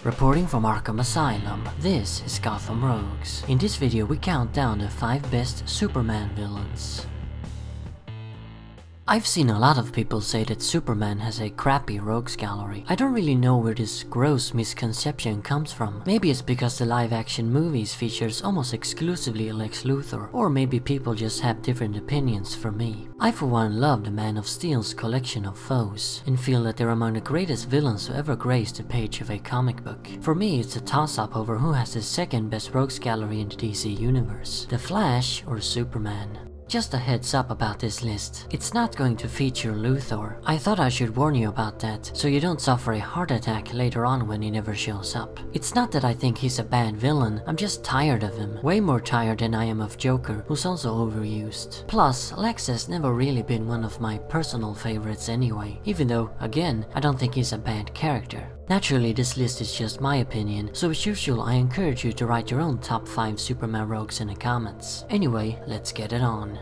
Reporting from Arkham Asylum, this is Gotham Rogues. In this video we count down the 5 best Superman villains. I've seen a lot of people say that Superman has a crappy rogues gallery. I don't really know where this gross misconception comes from. Maybe it's because the live-action movies features almost exclusively Lex Luthor, or maybe people just have different opinions from me. I for one love the Man of Steel's collection of foes, and feel that they're among the greatest villains to ever grace the page of a comic book. For me, it's a toss-up over who has the second best rogues gallery in the DC universe, The Flash or Superman. Just a heads up about this list, it's not going to feature Luthor. I thought I should warn you about that, so you don't suffer a heart attack later on when he never shows up. It's not that I think he's a bad villain, I'm just tired of him. Way more tired than I am of Joker, who's also overused. Plus, Lex has never really been one of my personal favorites anyway, even though, again, I don't think he's a bad character. Naturally, this list is just my opinion, so as usual I encourage you to write your own top 5 Superman rogues in the comments. Anyway, let's get it on.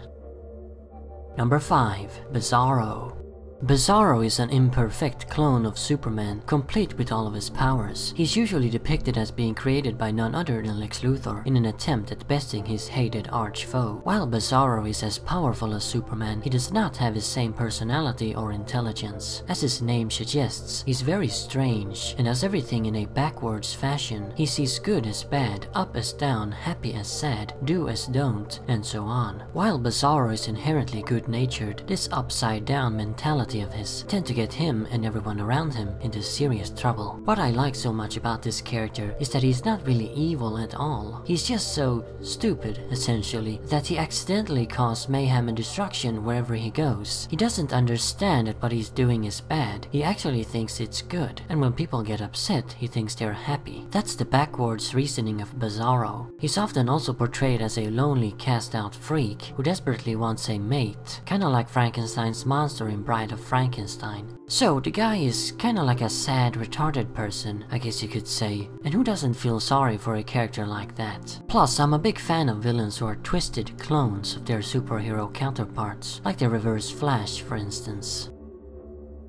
Number 5. Bizarro. Bizarro is an imperfect clone of Superman, complete with all of his powers. He's usually depicted as being created by none other than Lex Luthor in an attempt at besting his hated arch-foe. While Bizarro is as powerful as Superman, he does not have his same personality or intelligence. As his name suggests, he's very strange, and does everything in a backwards fashion. He sees good as bad, up as down, happy as sad, do as don't, and so on. While Bizarro is inherently good-natured, this upside-down mentality of his tend to get him and everyone around him into serious trouble. What I like so much about this character is that he's not really evil at all. He's just so stupid, essentially, that he accidentally causes mayhem and destruction wherever he goes. He doesn't understand that what he's doing is bad. He actually thinks it's good, and when people get upset, he thinks they're happy. That's the backwards reasoning of Bizarro. He's often also portrayed as a lonely, cast-out freak who desperately wants a mate, kinda like Frankenstein's monster in Bride of Frankenstein. So the guy is kinda like a sad, retarded person, I guess you could say, and who doesn't feel sorry for a character like that? Plus, I'm a big fan of villains who are twisted clones of their superhero counterparts, like the Reverse Flash for instance.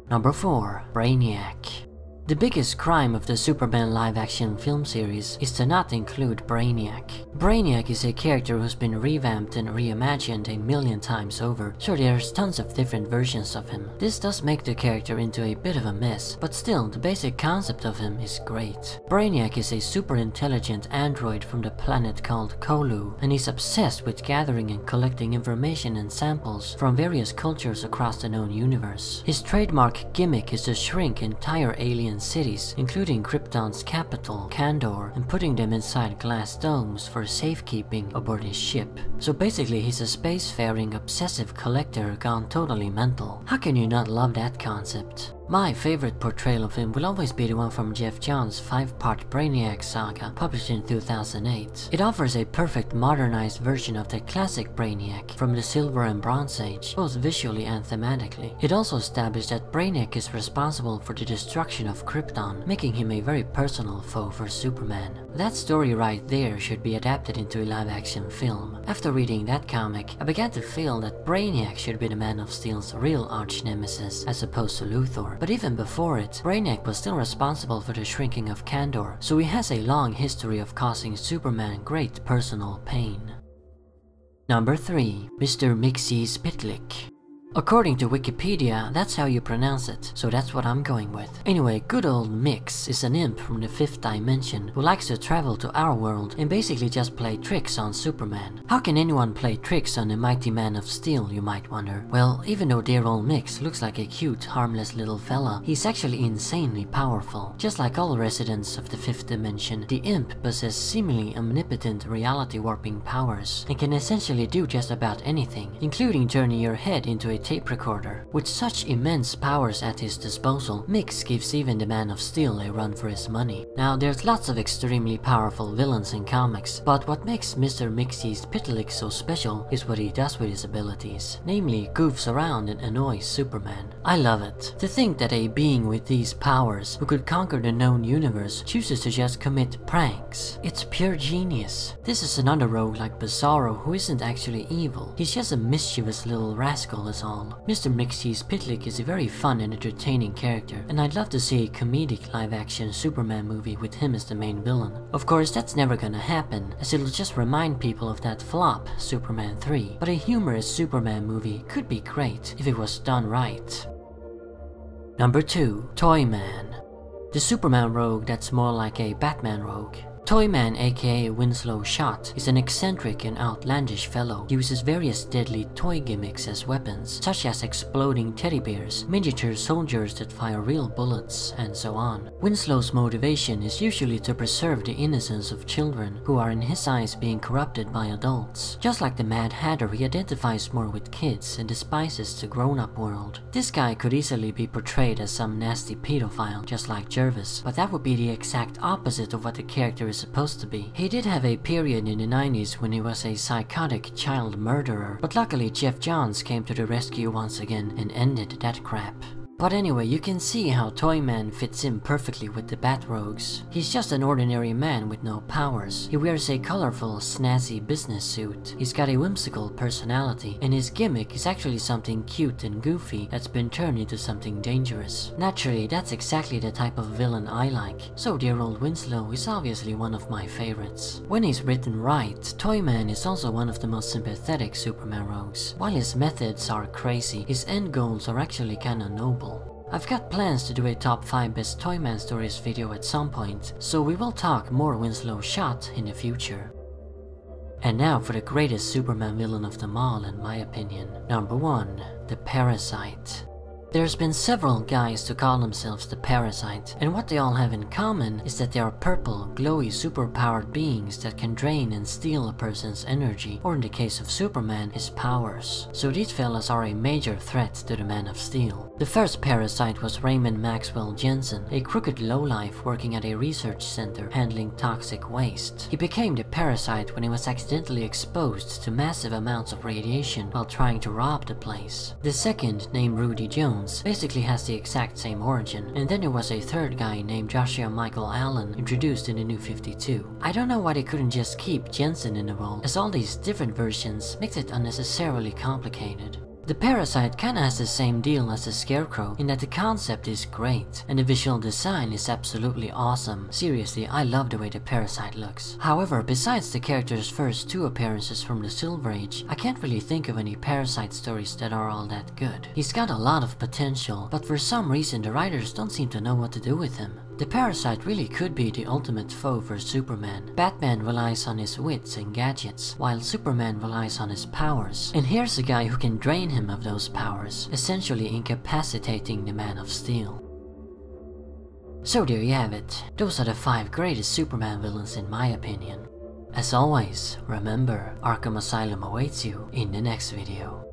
Number 4. Brainiac. The biggest crime of the Superman live-action film series is to not include Brainiac. Brainiac is a character who's been revamped and reimagined a million times over, so there's tons of different versions of him. This does make the character into a bit of a mess, but still, the basic concept of him is great. Brainiac is a super intelligent android from the planet called Kolu, and he's obsessed with gathering and collecting information and samples from various cultures across the known universe. His trademark gimmick is to shrink entire alien cities, including Krypton's capital, Kandor, and putting them inside glass domes for safekeeping aboard his ship. So basically he's a spacefaring obsessive collector gone totally mental. How can you not love that concept? My favorite portrayal of him will always be the one from Jeff Johns' 5-part Brainiac saga, published in 2008. It offers a perfect modernized version of the classic Brainiac from the Silver and Bronze Age, both visually and thematically. It also established that Brainiac is responsible for the destruction of Krypton, making him a very personal foe for Superman. That story right there should be adapted into a live-action film. After reading that comic, I began to feel that Brainiac should be the Man of Steel's real arch-nemesis, as opposed to Luthor. But even before it, Brainiac was still responsible for the shrinking of Kandor, so he has a long history of causing Superman great personal pain. Number 3. Mr. Mxyzptlk. According to Wikipedia, that's how you pronounce it, so that's what I'm going with. Anyway, good old Mix is an imp from the 5th dimension who likes to travel to our world and basically just play tricks on Superman. How can anyone play tricks on the mighty Man of Steel, you might wonder? Well, even though dear old Mix looks like a cute, harmless little fella, he's actually insanely powerful. Just like all residents of the 5th dimension, the imp possesses seemingly omnipotent reality warping powers and can essentially do just about anything, including turning your head into a tape recorder. With such immense powers at his disposal, Mix gives even the Man of Steel a run for his money. Now, there's lots of extremely powerful villains in comics, but what makes Mr. Mxyzptlk so special is what he does with his abilities, namely goofs around and annoys Superman. I love it. To think that a being with these powers, who could conquer the known universe, chooses to just commit pranks. It's pure genius. This is another rogue like Bizarro who isn't actually evil. He's just a mischievous little rascal as all. Mr. Mixie's Pitlick is a very fun and entertaining character, and I'd love to see a comedic live-action Superman movie with him as the main villain. Of course, that's never gonna happen, as it'll just remind people of that flop, Superman 3, but a humorous Superman movie could be great if it was done right. Number 2. Toyman. The Superman rogue that's more like a Batman rogue. Toyman, aka Winslow Shot, is an eccentric and outlandish fellow. He uses various deadly toy gimmicks as weapons, such as exploding teddy bears, miniature soldiers that fire real bullets, and so on. Winslow's motivation is usually to preserve the innocence of children, who are in his eyes being corrupted by adults. Just like the Mad Hatter, he identifies more with kids and despises the grown-up world. This guy could easily be portrayed as some nasty pedophile, just like Jervis, but that would be the exact opposite of what the character is supposed to be. He did have a period in the 90s when he was a psychotic child murderer, but luckily Jeff Johns came to the rescue once again and ended that crap. But anyway, you can see how Toyman fits in perfectly with the Bat-Rogues. He's just an ordinary man with no powers. He wears a colorful, snazzy business suit. He's got a whimsical personality, and his gimmick is actually something cute and goofy that's been turned into something dangerous. Naturally, that's exactly the type of villain I like, so dear old Winslow is obviously one of my favorites. When he's written right, Toyman is also one of the most sympathetic Superman rogues. While his methods are crazy, his end goals are actually kinda noble. I've got plans to do a top 5 best Toyman stories video at some point, so we will talk more Winslow Shot in the future. And now for the greatest Superman villain of them all in my opinion. Number 1. The Parasite. There's been several guys to call themselves the Parasite, and what they all have in common is that they are purple, glowy, superpowered beings that can drain and steal a person's energy, or in the case of Superman, his powers. So these fellas are a major threat to the Man of Steel. The first Parasite was Raymond Maxwell Jensen, a crooked lowlife working at a research center handling toxic waste. He became the Parasite when he was accidentally exposed to massive amounts of radiation while trying to rob the place. The second, named Rudy Jones, basically has the exact same origin, and then there was a third guy named Joshua Michael Allen introduced in the New 52. I don't know why they couldn't just keep Jensen in the role, as all these different versions makes it unnecessarily complicated. The Parasite kinda has the same deal as the Scarecrow in that the concept is great, and the visual design is absolutely awesome. Seriously, I love the way the Parasite looks. However, besides the character's first 2 appearances from the Silver Age, I can't really think of any Parasite stories that are all that good. He's got a lot of potential, but for some reason the writers don't seem to know what to do with him. The Parasite really could be the ultimate foe for Superman. Batman relies on his wits and gadgets, while Superman relies on his powers. And here's a guy who can drain him of those powers, essentially incapacitating the Man of Steel. So there you have it. Those are the 5 greatest Superman villains in my opinion. As always, remember, Arkham Asylum awaits you in the next video.